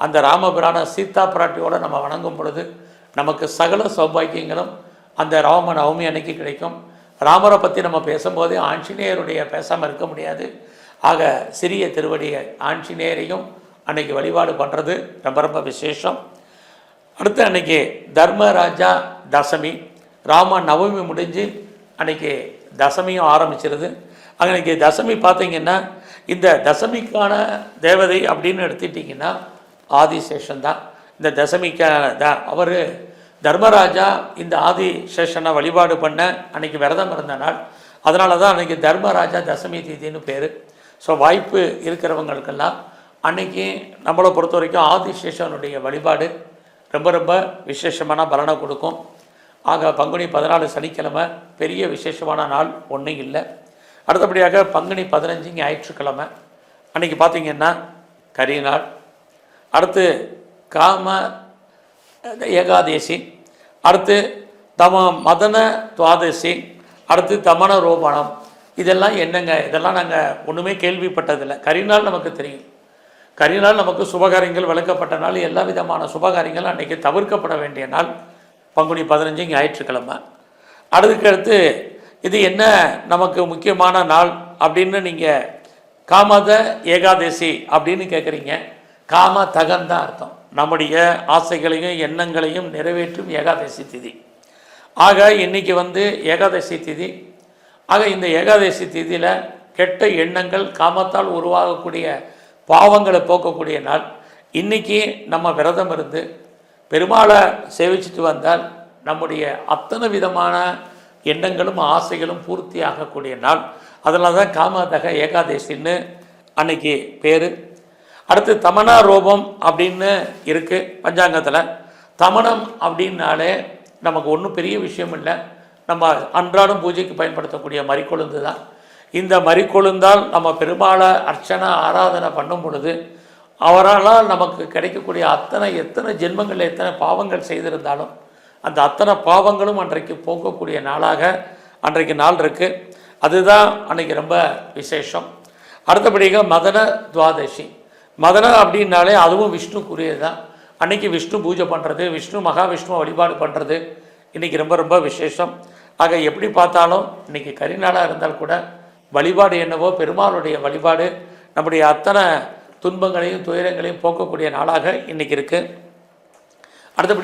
அந்த ராமபிரான சீதா பிராட்டியோடு நம்ம வணங்கும் பொழுது நமக்கு சகல சௌபாக்கியங்களும் அந்த ராம நவமி அன்னைக்கு கிடைக்கும். ராமரை பற்றி நம்ம பேசும்போதே ஆஞ்சநேயருடைய பேசாமல் இருக்க முடியாது. ஆக சிறிய திருவடியை ஆஞ்சநேயரையும் அன்னைக்கு வழிபாடு பண்ணுறது ரொம்ப ரொம்ப விசேஷம். அடுத்து அன்னைக்கு தர்மராஜா தசமி, ராம நவமி முடிஞ்சு அன்னைக்கு தசமியும் ஆரம்பிச்சிருது. அன்னைக்கு தசமி பார்த்திங்கன்னா இந்த தசமிக்கான தேவதை அப்படின்னு எடுத்துட்டிங்கன்னா ஆதிசேஷன் தான். இந்த தசமிக்கான அவர் தர்மராஜா இந்த ஆதிசேஷனை வழிபாடு பண்ண அன்றைக்கி விரதம் இருந்த நாள். அதனால தான் அன்றைக்கி தர்மராஜா தசமி தீதின்னு பேர். ஸோ வாய்ப்பு இருக்கிறவங்களுக்கெல்லாம் அன்றைக்கி நம்மளை பொறுத்த வரைக்கும் ஆதிசேஷனுடைய வழிபாடு ரொம்ப ரொம்ப விசேஷமான பலனை கொடுக்கும். ஆக பங்குனி 14 சனிக்கிழமை பெரிய விசேஷமான நாள் ஒன்றும் இல்லை. அடுத்தபடியாக பங்குனி 15 ஞாயிற்றுக்கிழமை அன்றைக்கி பார்த்திங்கன்னா கரி நாள். அடுத்து காம ஏகாதேசி, அடுத்து மதன துவாதசி, அடுத்து தமன ரோபணம். இதெல்லாம் என்னங்க? இதெல்லாம் நாங்கள் ஒன்றுமே கேள்விப்பட்டதில்லை. கரிநாள் நமக்கு தெரியும். கரிநாள் நமக்கு சுபகாரியங்கள் விளக்கப்பட்ட நாள். எல்லா விதமான சுபகாரியங்களும் அன்றைக்கி தவிர்க்கப்பட வேண்டிய நாள் பங்குனி 15 ஞாயிற்றுக்கிழமை. அடுத்து இது என்ன நமக்கு முக்கியமான நாள் அப்படின்னு நீங்கள் காமத ஏகாதசி அப்படின்னு கேட்குறீங்க. காம தகந்தான் அர்த்தம். நம்முடைய ஆசைகளையும் எண்ணங்களையும் நிறைவேற்றும் ஏகாதசி திதி. ஆக இன்றைக்கி ஏகாதசி திதி. ஆக இந்த ஏகாதசி திதியில் கெட்ட எண்ணங்கள் காமத்தால் உருவாகக்கூடிய பாவங்களை போக்கக்கூடிய நாள். இன்றைக்கி நம்ம விரதம் இருந்து பெருமாளை சேவிச்சுட்டு வந்தால் நம்முடைய அத்தனை விதமான எண்ணங்களும் ஆசைகளும் பூர்த்தி ஆகக்கூடிய நாள். அதனால தான் காமதக ஏகாதசின்னு அன்னைக்கு பேர். அடுத்து தமனா ரோபம் அப்படின்னு இருக்குது பஞ்சாங்கத்தில். தமனம் அப்படின்னாலே நமக்கு ஒன்றும் பெரிய விஷயம் இல்லை. நம்ம அன்றாடம் பூஜைக்கு பயன்படுத்தக்கூடிய மறிக்கொழுந்து தான். இந்த மறிக்கொழுந்தால் நம்ம பெருமாளை அர்ச்சனை ஆராதனை பண்ணும் பொழுது அவரால் நமக்கு கிடைக்கக்கூடிய எத்தனை ஜென்மங்களில் எத்தனை பாவங்கள் செய்திருந்தாலும் அந்த அத்தனை பாவங்களும் அன்றைக்கு போக்கக்கூடிய நாளாக அன்றைக்கு நாள் இருக்குது. அதுதான் அன்றைக்கி ரொம்ப விசேஷம். அடுத்தபடியாக மதன துவாதசி. மதன அப்படின்னாலே அதுவும் விஷ்ணுக்குரியது தான். அன்றைக்கி விஷ்ணு பூஜை பண்ணுறது, விஷ்ணு மகாவிஷ்ணுவை வழிபாடு பண்ணுறது இன்றைக்கி ரொம்ப ரொம்ப விசேஷம். ஆக எப்படி பார்த்தாலும் இன்றைக்கி கரிநாளாக இருந்தால் கூட வழிபாடு என்னவோ பெருமாளுடைய வழிபாடு நம்முடைய அத்தனை துன்பங்களையும் துயரங்களையும் போக்கக்கூடிய நாளாக இன்றைக்கி இருக்குது. அடுத்தபடி